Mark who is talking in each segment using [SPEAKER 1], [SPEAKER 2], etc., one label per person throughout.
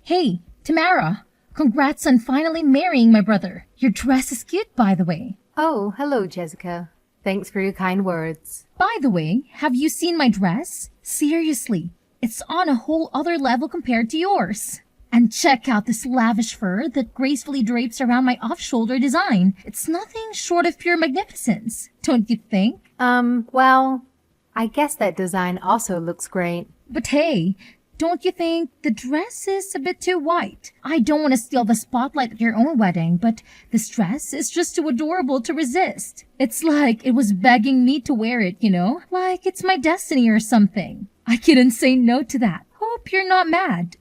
[SPEAKER 1] Hey, Tamara, congrats on finally marrying my brother. Your dress is cute, by the way.
[SPEAKER 2] Oh, hello, Jessica. Thanks for your kind words.
[SPEAKER 1] By the way, have you seen my dress? Seriously, it's on a whole other level compared to yours. And check out this lavish fur that gracefully drapes around my off-shoulder design. It's nothing short of pure magnificence, don't you think?
[SPEAKER 2] Well, I guess that design also looks great.
[SPEAKER 1] But hey, don't you think the dress is a bit too white? I don't want to steal the spotlight at your own wedding, but this dress is just too adorable to resist. It's like it was begging me to wear it, you know? Like it's my destiny or something. I couldn't say no to that. Hope you're not mad.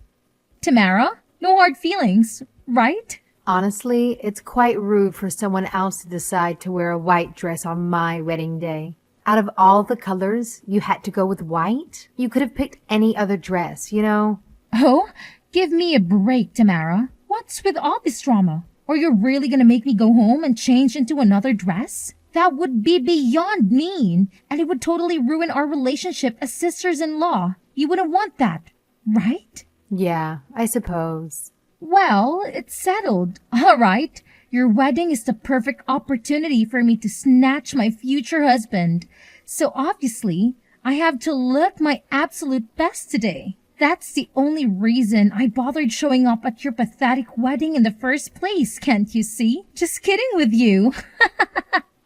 [SPEAKER 1] Tamara, no hard feelings, right?
[SPEAKER 2] Honestly, it's quite rude for someone else to decide to wear a white dress on my wedding day. Out of all the colors, you had to go with white? You could have picked any other dress, you know?
[SPEAKER 1] Oh, give me a break, Tamara. What's with all this drama? Or you're really gonna make me go home and change into another dress? That would be beyond mean, and it would totally ruin our relationship as sisters-in-law. You wouldn't want that, right?
[SPEAKER 2] Yeah, I suppose.
[SPEAKER 1] Well, it's settled. All right. Your wedding is the perfect opportunity for me to snatch my future husband. So obviously, I have to look my absolute best today. That's the only reason I bothered showing up at your pathetic wedding in the first place, can't you see? Just kidding with you.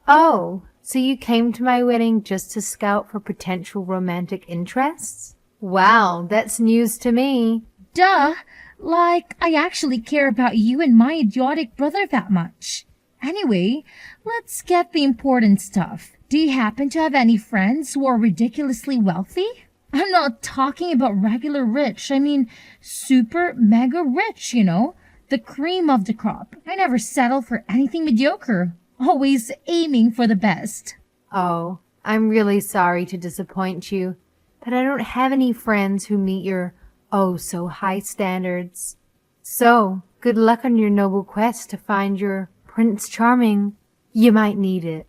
[SPEAKER 2] Oh, so you came to my wedding just to scout for potential romantic interests? Wow, that's news to me.
[SPEAKER 1] Duh. Like, I actually care about you and my idiotic brother that much. Anyway, let's get the important stuff. Do you happen to have any friends who are ridiculously wealthy? I'm not talking about regular rich. I mean, super mega rich, you know? The cream of the crop. I never settle for anything mediocre. Always aiming for the best.
[SPEAKER 2] Oh, I'm really sorry to disappoint you, but I don't have any friends who meet your oh so high standards. So, good luck on your noble quest to find your Prince Charming. You might need it.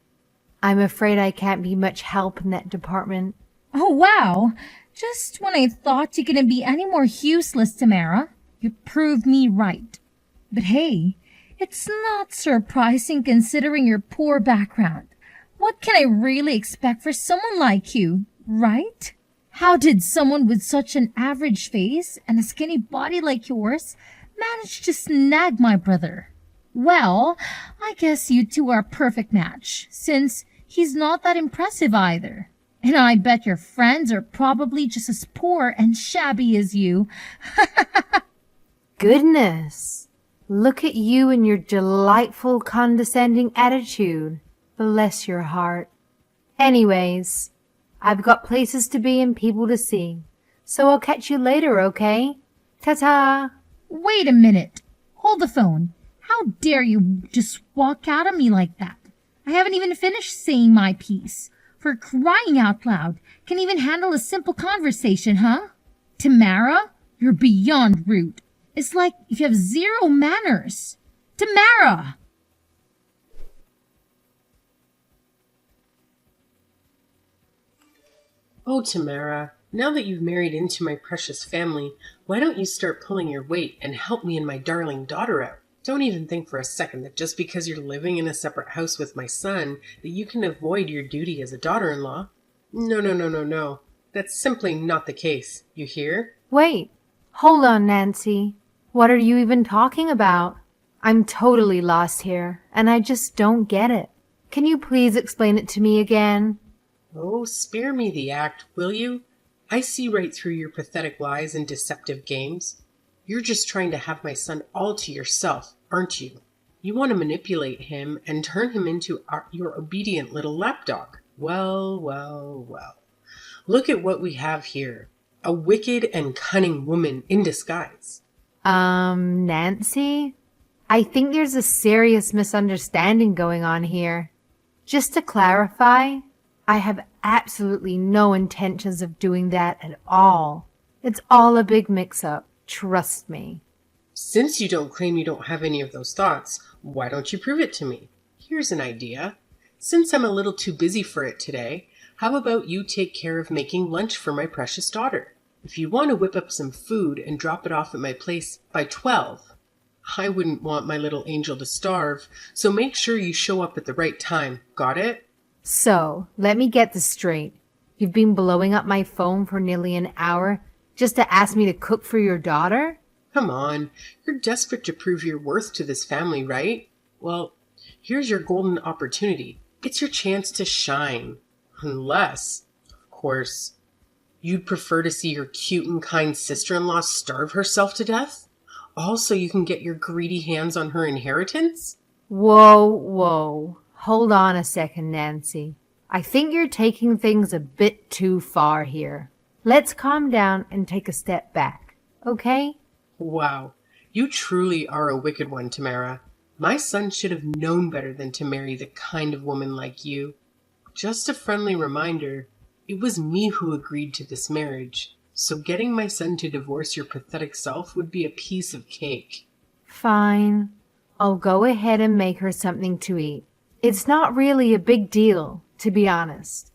[SPEAKER 2] I'm afraid I can't be much help in that department.
[SPEAKER 1] Oh, wow. Just when I thought you couldn't be any more useless, Tamara, you proved me right. But hey, it's not surprising considering your poor background. What can I really expect for someone like you, right? How did someone with such an average face and a skinny body like yours manage to snag my brother? Well, I guess you two are a perfect match, since he's not that impressive either. And I bet your friends are probably just as poor and shabby as you.
[SPEAKER 2] Goodness! Look at you and your delightful condescending attitude. Bless your heart. Anyways, I've got places to be and people to see. So I'll catch you later, okay? Ta-ta!
[SPEAKER 1] Wait a minute. Hold the phone. How dare you just walk out on me like that? I haven't even finished saying my piece. For crying out loud, can even handle a simple conversation, huh? Tamara, you're beyond rude. It's like you have zero manners. Tamara!
[SPEAKER 3] Oh, Tamara, now that you've married into my precious family, why don't you start pulling your weight and help me and my darling daughter out? Don't even think for a second that just because you're living in a separate house with my son, that you can avoid your duty as a daughter-in-law. No, no, no, no, no. That's simply not the case. You hear?
[SPEAKER 2] Wait, hold on, Nancy. What are you even talking about? I'm totally lost here, and I just don't get it. Can you please explain it to me again?
[SPEAKER 3] Oh, spare me the act, will you? I see right through your pathetic lies and deceptive games. You're just trying to have my son all to yourself, aren't you? You want to manipulate him and turn him into your obedient little lapdog. Well, well, well. Look at what we have here. A wicked and cunning woman in disguise.
[SPEAKER 2] Nancy? I think there's a serious misunderstanding going on here. Just to clarify, I have absolutely no intentions of doing that at all. It's all a big mix-up. Trust me.
[SPEAKER 3] Since you don't claim you don't have any of those thoughts, why don't you prove it to me? Here's an idea. Since I'm a little too busy for it today, how about you take care of making lunch for my precious daughter? If you want to whip up some food and drop it off at my place by 12, I wouldn't want my little angel to starve, so make sure you show up at the right time. Got it?
[SPEAKER 2] So, let me get this straight. You've been blowing up my phone for nearly an hour just to ask me to cook for your daughter?
[SPEAKER 3] Come on, you're desperate to prove your worth to this family, right? Well, here's your golden opportunity. It's your chance to shine. Unless, of course, you'd prefer to see your cute and kind sister-in-law starve herself to death? All so you can get your greedy hands on her inheritance?
[SPEAKER 2] Whoa. Hold on a second, Nancy. I think you're taking things a bit too far here. Let's calm down and take a step back, okay?
[SPEAKER 3] Wow, you truly are a wicked one, Tamara. My son should have known better than to marry the kind of woman like you. Just a friendly reminder, it was me who agreed to this marriage, so getting my son to divorce your pathetic self would be a piece of cake.
[SPEAKER 2] Fine. I'll go ahead and make her something to eat. It's not really a big deal, to be honest.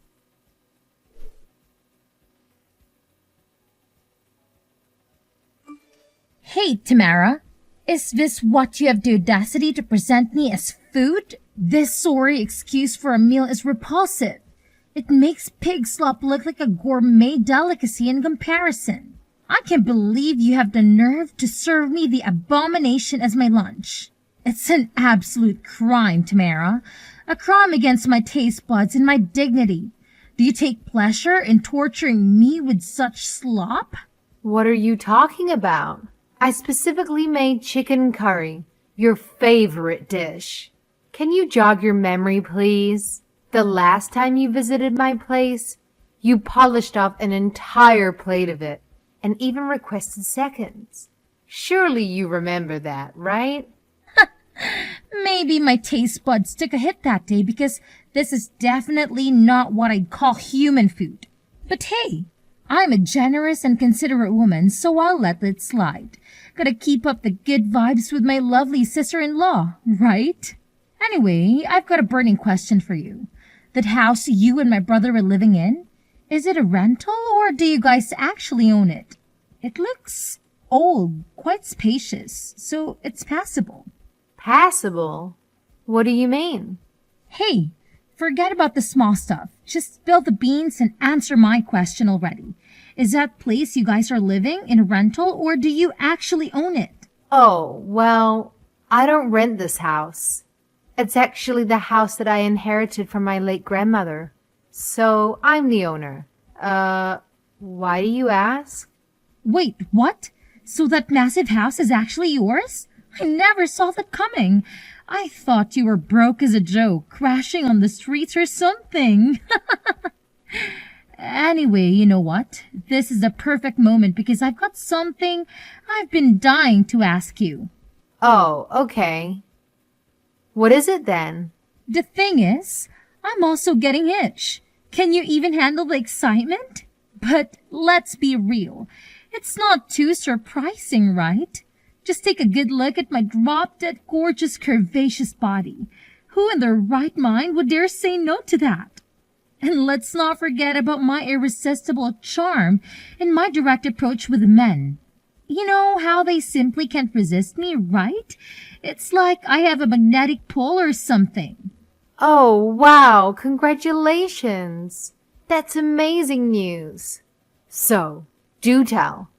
[SPEAKER 1] Hey, Tamara. Is this what you have the audacity to present me as food? This sorry excuse for a meal is repulsive. It makes pig slop look like a gourmet delicacy in comparison. I can't believe you have the nerve to serve me the abomination as my lunch. It's an absolute crime, Tamara. A crime against my taste buds and my dignity. Do you take pleasure in torturing me with such slop?
[SPEAKER 2] What are you talking about? I specifically made chicken curry, your favorite dish. Can you jog your memory, please? The last time you visited my place, you polished off an entire plate of it and even requested seconds. Surely you remember that, right?
[SPEAKER 1] Maybe my taste buds took a hit that day because this is definitely not what I'd call human food. But hey, I'm a generous and considerate woman, so I'll let it slide. Gotta keep up the good vibes with my lovely sister-in-law, right? Anyway, I've got a burning question for you. That house you and my brother are living in, is it a rental or do you guys actually own it? It looks old, quite spacious, so it's passable.
[SPEAKER 2] Passable? What do you mean?
[SPEAKER 1] Hey, forget about the small stuff. Just spill the beans and answer my question already. Is that place you guys are living in a rental or do you actually own it?
[SPEAKER 2] Oh, well, I don't rent this house. It's actually the house that I inherited from my late grandmother. So I'm the owner. Why do you ask?
[SPEAKER 1] Wait, what? So that massive house is actually yours? I never saw that coming. I thought you were broke as a joke, crashing on the streets or something. Anyway, you know what? This is the perfect moment because I've got something I've been dying to ask you.
[SPEAKER 2] Oh, okay. What is it then?
[SPEAKER 1] The thing is, I'm also getting itch. Can you even handle the excitement? But let's be real. It's not too surprising, right? Just take a good look at my drop-dead gorgeous curvaceous body. Who in their right mind would dare say no to that? And let's not forget about my irresistible charm and my direct approach with men. You know how they simply can't resist me, right? It's like I have a magnetic pull or something.
[SPEAKER 2] Oh, wow, congratulations. That's amazing news. So, do tell.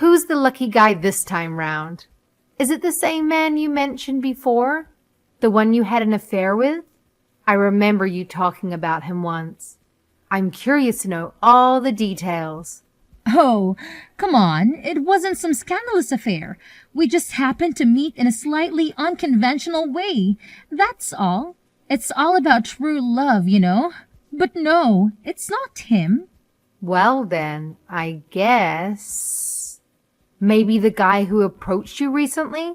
[SPEAKER 2] Who's the lucky guy this time round? Is it the same man you mentioned before? The one you had an affair with? I remember you talking about him once. I'm curious to know all the details.
[SPEAKER 1] Oh, come on. It wasn't some scandalous affair. We just happened to meet in a slightly unconventional way. That's all. It's all about true love, you know. But no, it's not him.
[SPEAKER 2] Well then, I guess... Maybe the guy who approached you recently?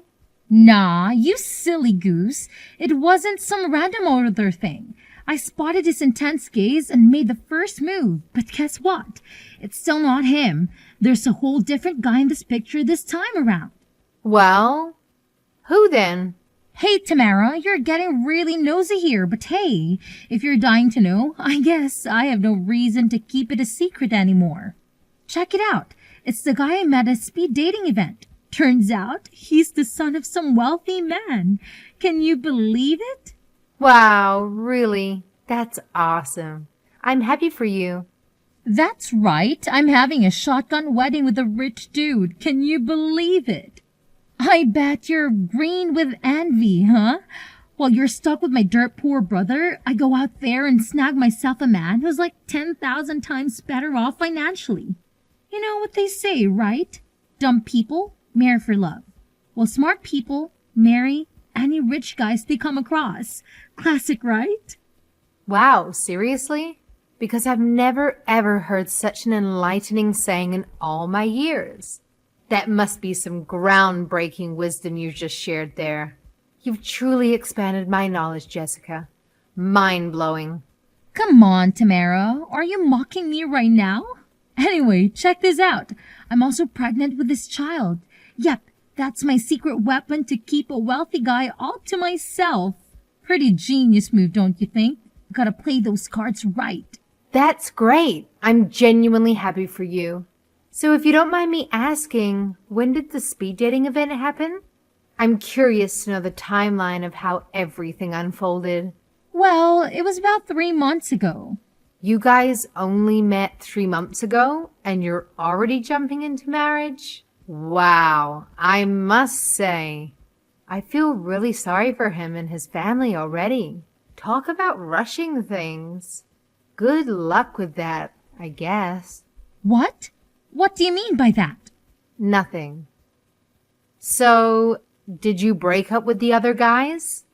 [SPEAKER 1] Nah, you silly goose. It wasn't some random other thing. I spotted his intense gaze and made the first move. But guess what? It's still not him. There's a whole different guy in this picture this time around.
[SPEAKER 2] Well, who then?
[SPEAKER 1] Hey, Tamara, you're getting really nosy here, but hey, if you're dying to know, I guess I have no reason to keep it a secret anymore. Check it out. It's the guy I met at a speed dating event. Turns out he's the son of some wealthy man. Can you believe it?
[SPEAKER 2] Wow, really? That's awesome. I'm happy for you.
[SPEAKER 1] That's right. I'm having a shotgun wedding with a rich dude. Can you believe it? I bet you're green with envy, huh? While you're stuck with my dirt poor brother, I go out there and snag myself a man who's like 10,000 times better off financially. You know what they say, right? Dumb people marry for love. Well, smart people marry any rich guys they come across. Classic, right?
[SPEAKER 2] Wow, seriously? Because I've never ever heard such an enlightening saying in all my years. That must be some groundbreaking wisdom you just shared there. You've truly expanded my knowledge, Jessica. Mind-blowing.
[SPEAKER 1] Come on, Tamara. Are you mocking me right now? Anyway, check this out. I'm also pregnant with this child. Yep, that's my secret weapon to keep a wealthy guy all to myself. Pretty genius move, don't you think? Gotta play those cards right.
[SPEAKER 2] That's great. I'm genuinely happy for you. So if you don't mind me asking, when did the speed dating event happen? I'm curious to know the timeline of how everything unfolded.
[SPEAKER 1] Well, it was about 3 months ago.
[SPEAKER 2] You guys only met 3 months ago and you're already jumping into marriage? Wow, I must say, I feel really sorry for him and his family already. Talk about rushing things. Good luck with that, I guess.
[SPEAKER 1] What? What do you mean by that?
[SPEAKER 2] Nothing. So, did you break up with the other guys?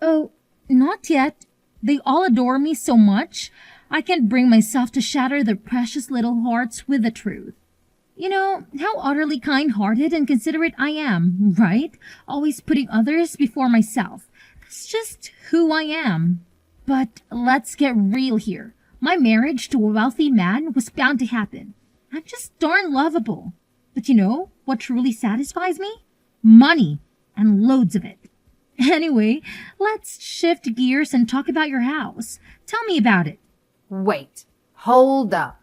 [SPEAKER 1] Oh, not yet. They all adore me so much, I can't bring myself to shatter their precious little hearts with the truth. You know how utterly kind-hearted and considerate I am, right? Always putting others before myself. That's just who I am. But let's get real here. My marriage to a wealthy man was bound to happen. I'm just darn lovable. But you know what truly satisfies me? Money, and loads of it. Anyway, let's shift gears and talk about your house. Tell me about it.
[SPEAKER 2] Wait, hold up.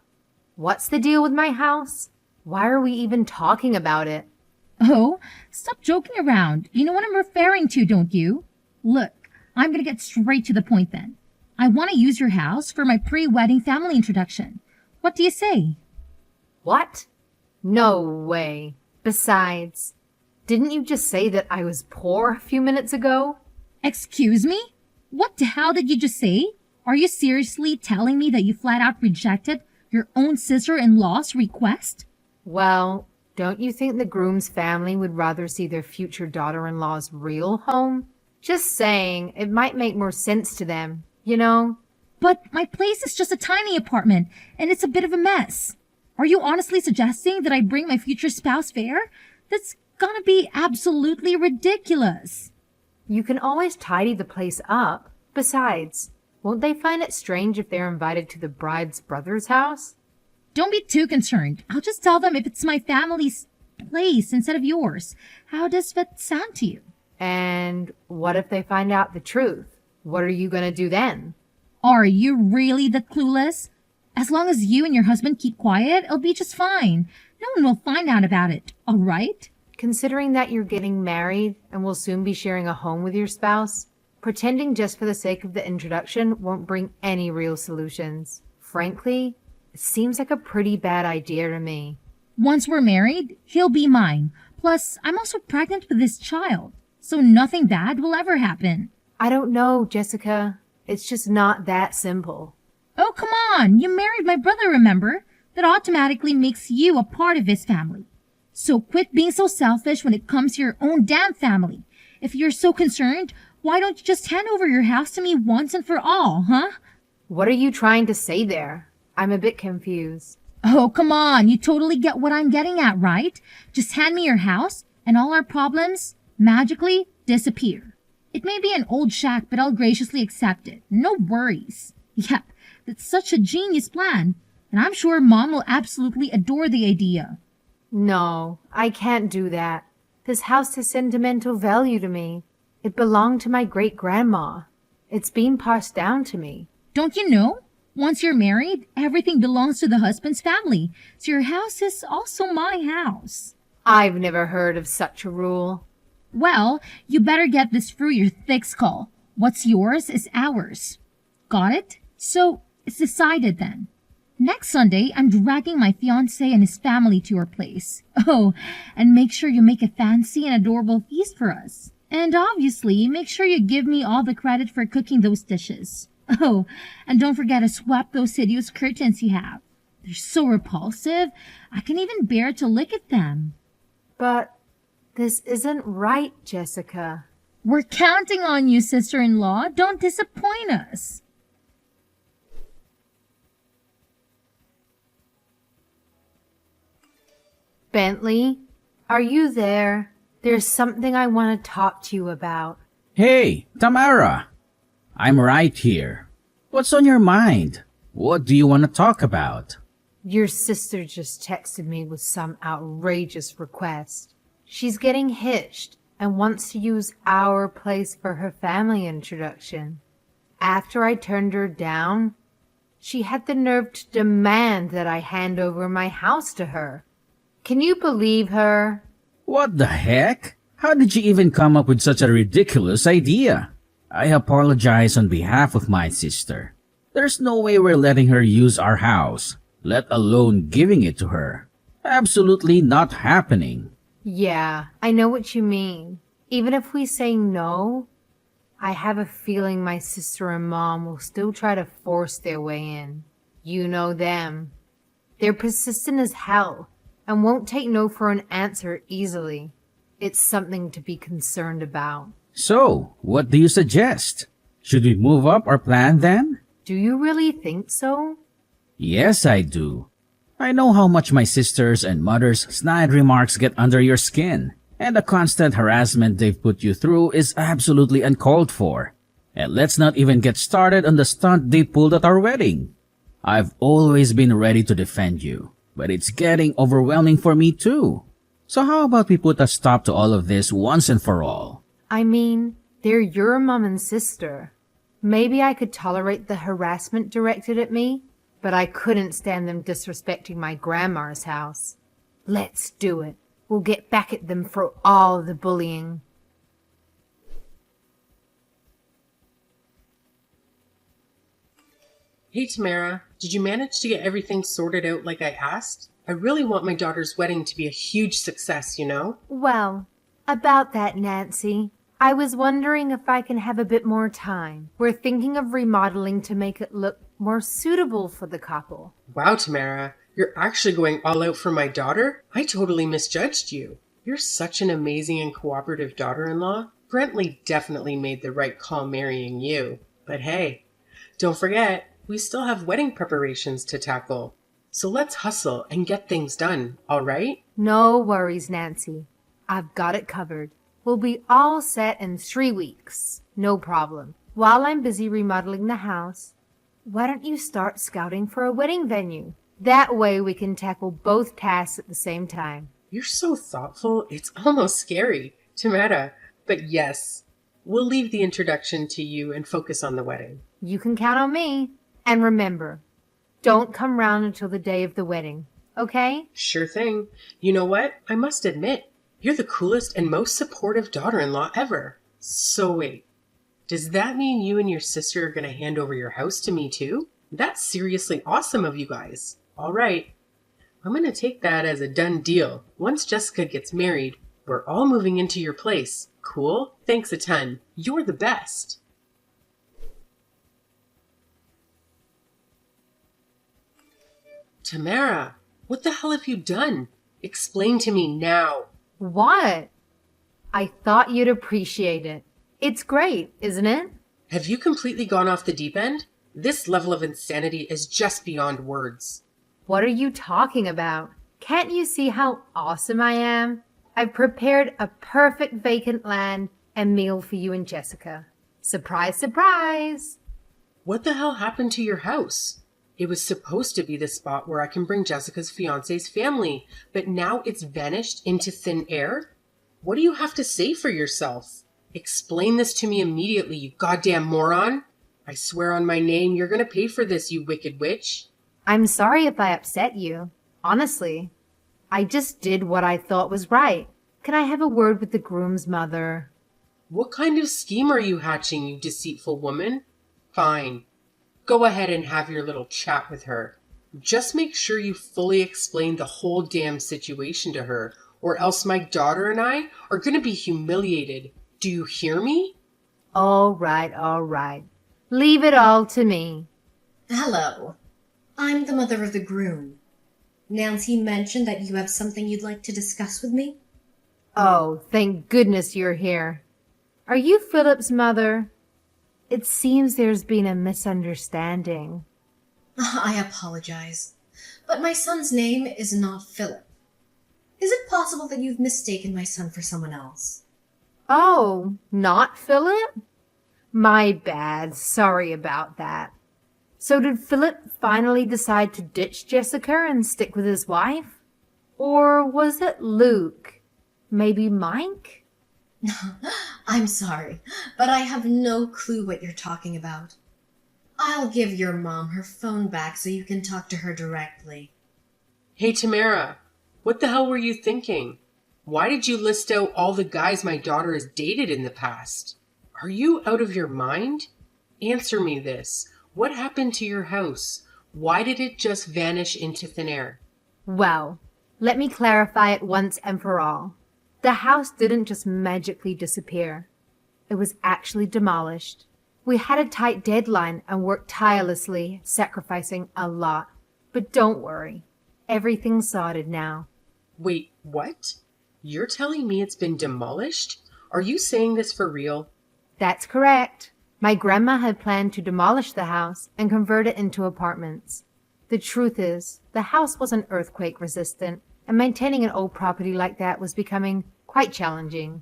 [SPEAKER 2] What's the deal with my house? Why are we even talking about it?
[SPEAKER 1] Oh, stop joking around. You know what I'm referring to, don't you? Look, I'm gonna get straight to the point then. I want to use your house for my pre-wedding family introduction. What do you say?
[SPEAKER 2] What? No way. Besides, didn't you just say that I was poor a few minutes ago?
[SPEAKER 1] Excuse me? What the hell did you just say? Are you seriously telling me that you flat out rejected your own sister-in-law's request?
[SPEAKER 2] Well, don't you think the groom's family would rather see their future daughter-in-law's real home? Just saying, it might make more sense to them, you know?
[SPEAKER 1] But my place is just a tiny apartment, and it's a bit of a mess. Are you honestly suggesting that I bring my future spouse there? That's gonna be absolutely ridiculous.
[SPEAKER 2] You can always tidy the place up. Besides, won't they find it strange if they're invited to the bride's brother's house?
[SPEAKER 1] Don't be too concerned. I'll just tell them if it's my family's place instead of yours. How does that sound to you?
[SPEAKER 2] And what if they find out the truth? What are you gonna do then?
[SPEAKER 1] Are you really that clueless? As long as you and your husband keep quiet, it'll be just fine. No one will find out about it, all right?
[SPEAKER 2] Considering that you're getting married and will soon be sharing a home with your spouse, pretending just for the sake of the introduction won't bring any real solutions. Frankly, it seems like a pretty bad idea to me.
[SPEAKER 1] Once we're married, he'll be mine. Plus, I'm also pregnant with this child, so nothing bad will ever happen.
[SPEAKER 2] I don't know, Jessica. It's just not that simple.
[SPEAKER 1] Oh, come on. You married my brother, remember? That automatically makes you a part of his family. So quit being so selfish when it comes to your own damn family. If you're so concerned, why don't you just hand over your house to me once and for all, huh?
[SPEAKER 2] What are you trying to say there? I'm a bit confused.
[SPEAKER 1] Oh, come on. You totally get what I'm getting at, right? Just hand me your house and all our problems magically disappear. It may be an old shack, but I'll graciously accept it. No worries. Yep, that's such a genius plan. And I'm sure Mom will absolutely adore the idea.
[SPEAKER 2] No, I can't do that. This house has sentimental value to me. It belonged to my great-grandma. It's been passed down to me.
[SPEAKER 1] Don't you know? Once you're married, everything belongs to the husband's family, so your house is also my house.
[SPEAKER 2] I've never heard of such a rule.
[SPEAKER 1] Well, you better get this through your thick skull. What's yours is ours. Got it? So, it's decided then. Next Sunday, I'm dragging my fiancé and his family to your place. Oh, and make sure you make a fancy and adorable feast for us. And obviously, make sure you give me all the credit for cooking those dishes. Oh, and don't forget to swap those hideous curtains you have. They're so repulsive, I can't even bear to look at them.
[SPEAKER 2] But this isn't right, Jessica.
[SPEAKER 1] We're counting on you, sister-in-law. Don't disappoint us.
[SPEAKER 2] Bentley, are you there? There's something I want to talk to you about.
[SPEAKER 4] Hey, Tamara! I'm right here. What's on your mind? What do you want to talk about?
[SPEAKER 2] Your sister just texted me with some outrageous request. She's getting hitched and wants to use our place for her family introduction. After I turned her down, she had the nerve to demand that I hand over my house to her. Can you believe her?
[SPEAKER 4] What the heck? How did you even come up with such a ridiculous idea? I apologize on behalf of my sister. There's no way we're letting her use our house, let alone giving it to her. Absolutely not happening.
[SPEAKER 2] Yeah, I know what you mean. Even if we say no, I have a feeling my sister and mom will still try to force their way in. You know them. They're persistent as hell and won't take no for an answer easily. It's something to be concerned about.
[SPEAKER 4] So, what do you suggest? Should we move up our plan then?
[SPEAKER 2] Do you really think so?
[SPEAKER 4] Yes, I do. I know how much my sisters and mother's snide remarks get under your skin, and the constant harassment they've put you through is absolutely uncalled for. And let's not even get started on the stunt they pulled at our wedding. I've always been ready to defend you, but it's getting overwhelming for me too. So how about we put a stop to all of this once and for all?
[SPEAKER 2] I mean, they're your mom and sister. Maybe I could tolerate the harassment directed at me, but I couldn't stand them disrespecting my grandma's house. Let's do it. We'll get back at them for all the bullying.
[SPEAKER 3] Hey Tamara, did you manage to get everything sorted out like I asked? I really want my daughter's wedding to be a huge success, you know?
[SPEAKER 2] Well, about that, Nancy, I was wondering if I can have a bit more time. We're thinking of remodeling to make it look more suitable for the couple.
[SPEAKER 3] Wow, Tamara, you're actually going all out for my daughter? I totally misjudged you. You're such an amazing and cooperative daughter-in-law. Brentley definitely made the right call marrying you. But hey, don't forget, we still have wedding preparations to tackle. So let's hustle and get things done, all right?
[SPEAKER 2] No worries, Nancy. I've got it covered. We'll be all set in 3 weeks. No problem. While I'm busy remodeling the house, why don't you start scouting for a wedding venue? That way we can tackle both tasks at the same time.
[SPEAKER 3] You're so thoughtful, it's almost scary, Tamara. But yes, we'll leave the introduction to you and focus on the wedding.
[SPEAKER 2] You can count on me. And remember, don't come round until the day of the wedding, okay?
[SPEAKER 3] Sure thing. You know what? I must admit, you're the coolest and most supportive daughter-in-law ever. So wait, does that mean you and your sister are going to hand over your house to me too? That's seriously awesome of you guys. All right, I'm going to take that as a done deal. Once Jessica gets married, we're all moving into your place. Cool? Thanks a ton. You're the best. Tamara, what the hell have you done? Explain to me now.
[SPEAKER 2] What? I thought you'd appreciate it. It's great, isn't it?
[SPEAKER 3] Have you completely gone off the deep end? This level of insanity is just beyond words.
[SPEAKER 2] What are you talking about? Can't you see how awesome I am? I've prepared a perfect vacant land and meal for you and Jessica. Surprise, surprise!
[SPEAKER 3] What the hell happened to your house? It was supposed to be the spot where I can bring Jessica's fiancé's family, but now it's vanished into thin air? What do you have to say for yourself? Explain this to me immediately, you goddamn moron. I swear on my name, you're gonna pay for this, you wicked witch.
[SPEAKER 2] I'm sorry if I upset you. Honestly, I just did what I thought was right. Can I have a word with the groom's mother?
[SPEAKER 3] What kind of scheme are you hatching, you deceitful woman? Fine. Go ahead and have your little chat with her. Just make sure you fully explain the whole damn situation to her, or else my daughter and I are gonna be humiliated. Do you hear me?
[SPEAKER 2] All right, all right. Leave it all to me.
[SPEAKER 5] Hello. I'm the mother of the groom. Nancy mentioned that you have something you'd like to discuss with me?
[SPEAKER 2] Oh, thank goodness you're here. Are you Philip's mother? It seems there's been a misunderstanding.
[SPEAKER 5] I apologize, but my son's name is not Philip. Is it possible that you've mistaken my son for someone else?
[SPEAKER 2] Oh, not Philip? My bad. Sorry about that. So did Philip finally decide to ditch Jessica and stick with his wife? Or was it Luke? Maybe Mike?
[SPEAKER 5] I'm sorry, but I have no clue what you're talking about. I'll give your mom her phone back so you can talk to her directly.
[SPEAKER 3] Hey, Tamara, what the hell were you thinking? Why did you list out all the guys my daughter has dated in the past? Are you out of your mind? Answer me this. What happened to your house? Why did it just vanish into thin air?
[SPEAKER 2] Well, let me clarify it once and for all. The house didn't just magically disappear. It was actually demolished. We had a tight deadline and worked tirelessly, sacrificing a lot. But don't worry. Everything's sorted now.
[SPEAKER 3] Wait, what? You're telling me it's been demolished? Are you saying this for real?
[SPEAKER 2] That's correct. My grandma had planned to demolish the house and convert it into apartments. The truth is, the house wasn't earthquake resistant, and maintaining an old property like that was becoming quite challenging.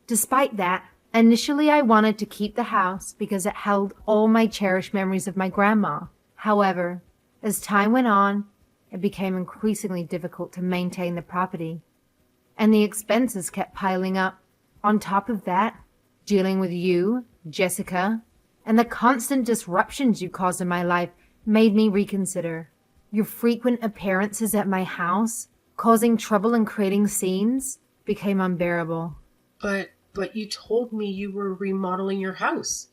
[SPEAKER 2] Despite that, initially I wanted to keep the house because it held all my cherished memories of my grandma. However, as time went on, it became increasingly difficult to maintain the property, and the expenses kept piling up. On top of that, dealing with you, Jessica, and the constant disruptions you caused in my life made me reconsider. Your frequent appearances at my house, causing trouble and creating scenes, became unbearable.
[SPEAKER 3] But you told me you were remodeling your house.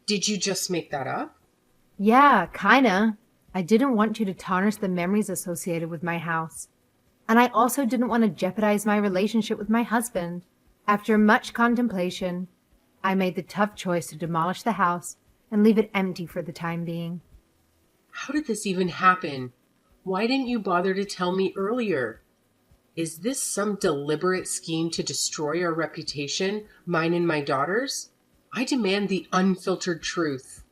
[SPEAKER 3] Did you just make that up?
[SPEAKER 2] Yeah, kinda. I didn't want you to tarnish the memories associated with my house. And I also didn't want to jeopardize my relationship with my husband. After much contemplation, I made the tough choice to demolish the house and leave it empty for the time being.
[SPEAKER 3] How did this even happen? Why didn't you bother to tell me earlier? Is this some deliberate scheme to destroy our reputation, mine and my daughter's? I demand the unfiltered truth.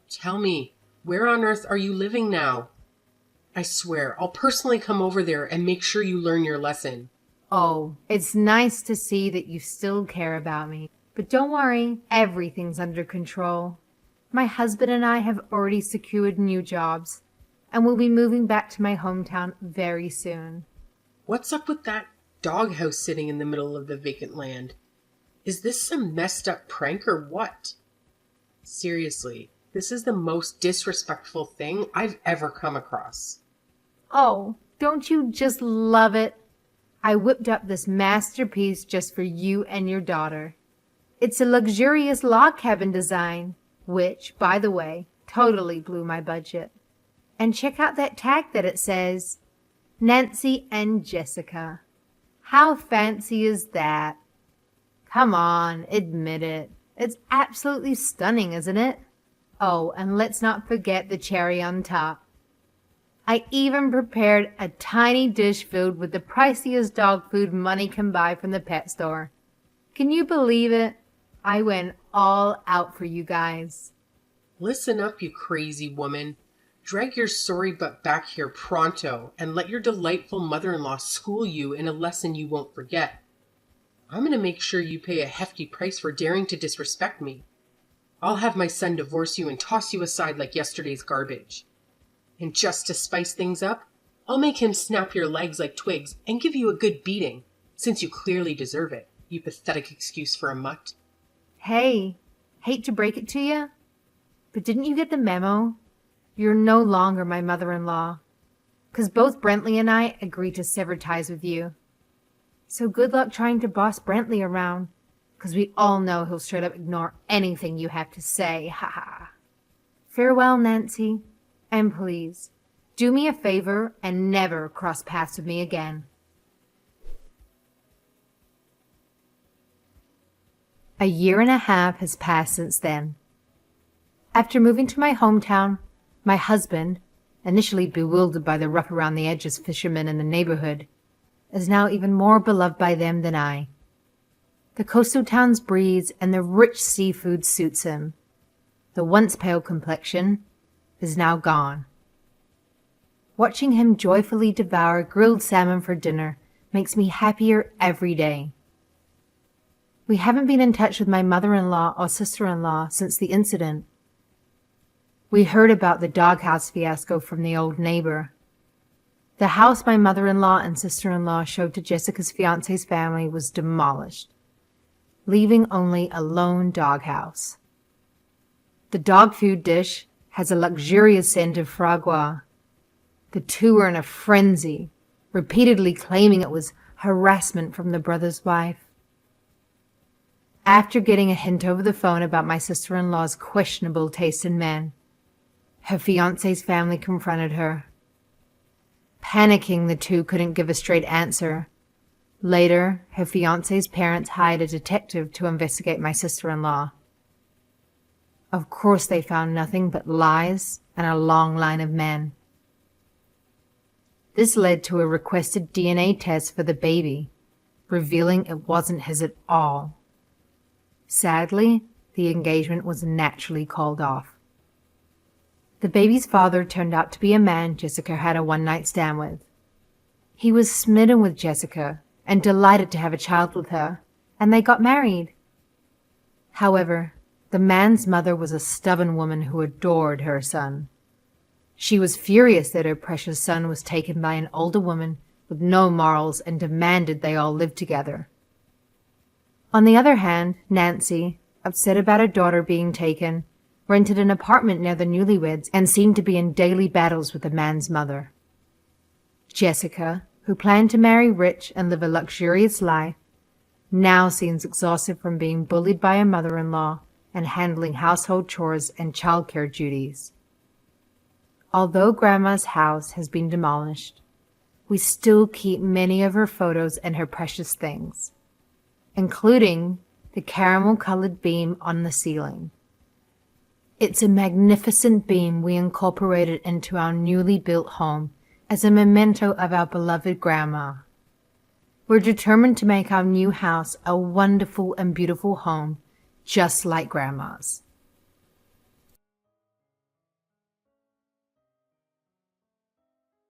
[SPEAKER 3] Tell me, where on earth are you living now? I swear, I'll personally come over there and make sure you learn your lesson.
[SPEAKER 2] Oh, it's nice to see that you still care about me. But don't worry, everything's under control. My husband and I have already secured new jobs, and we'll be moving back to my hometown very soon.
[SPEAKER 3] What's up with that doghouse sitting in the middle of the vacant land? Is this some messed up prank or what? Seriously, this is the most disrespectful thing I've ever come across.
[SPEAKER 2] Oh, don't you just love it? I whipped up this masterpiece just for you and your daughter. It's a luxurious log cabin design, which, by the way, totally blew my budget. And check out that tag that it says, Nancy and Jessica. How fancy is that? Come on, admit it. It's absolutely stunning, isn't it? Oh, and let's not forget the cherry on top. I even prepared a tiny dish filled with the priciest dog food money can buy from the pet store. Can you believe it? I went all out for you guys.
[SPEAKER 3] Listen up, you crazy woman. Drag your sorry butt back here pronto and let your delightful mother-in-law school you in a lesson you won't forget. I'm going to make sure you pay a hefty price for daring to disrespect me. I'll have my son divorce you and toss you aside like yesterday's garbage. And just to spice things up, I'll make him snap your legs like twigs and give you a good beating, since you clearly deserve it, you pathetic excuse for a mutt.
[SPEAKER 2] Hey, hate to break it to you, But didn't you get the memo? You're no longer my mother-in-law. 'Cause both Brentley and I agreed to sever ties with you. So good luck trying to boss Brentley around, 'cause we all know he'll straight up ignore anything you have to say, ha ha. Farewell, Nancy, and please, do me a favor and never cross paths with me again. A year and a half has passed since then. After moving to my hometown, my husband, initially bewildered by the rough around the edges fishermen in the neighborhood, is now even more beloved by them than I. The coastal town's breeze and the rich seafood suits him. The once pale complexion is now gone. Watching him joyfully devour grilled salmon for dinner makes me happier every day. We haven't been in touch with my mother-in-law or sister-in-law since the incident. We heard about the doghouse fiasco from the old neighbor. The house my mother-in-law and sister-in-law showed to Jessica's fiancé's family was demolished, leaving only a lone doghouse. The dog food dish has a luxurious scent of foie gras. The two were in a frenzy, repeatedly claiming it was harassment from the brother's wife. After getting a hint over the phone about my sister-in-law's questionable taste in men, her fiancé's family confronted her. Panicking, the two couldn't give a straight answer. Later, her fiancé's parents hired a detective to investigate my sister-in-law. Of course, they found nothing but lies and a long line of men. This led to a requested DNA test for the baby, revealing it wasn't his at all. Sadly, the engagement was naturally called off. The baby's father turned out to be a man Jessica had a one-night stand with. He was smitten with Jessica and delighted to have a child with her, and they got married. However, the man's mother was a stubborn woman who adored her son. She was furious that her precious son was taken by an older woman with no morals and demanded they all live together. On the other hand, Nancy, upset about her daughter being taken, rented an apartment near the newlyweds and seemed to be in daily battles with the man's mother. Jessica, who planned to marry rich and live a luxurious life, now seems exhausted from being bullied by her mother-in-law and handling household chores and childcare duties. Although Grandma's house has been demolished, we still keep many of her photos and her precious things, including the caramel-colored beam on the ceiling. It's a magnificent beam we incorporated into our newly built home as a memento of our beloved Grandma. We're determined to make our new house a wonderful and beautiful home, just like Grandma's.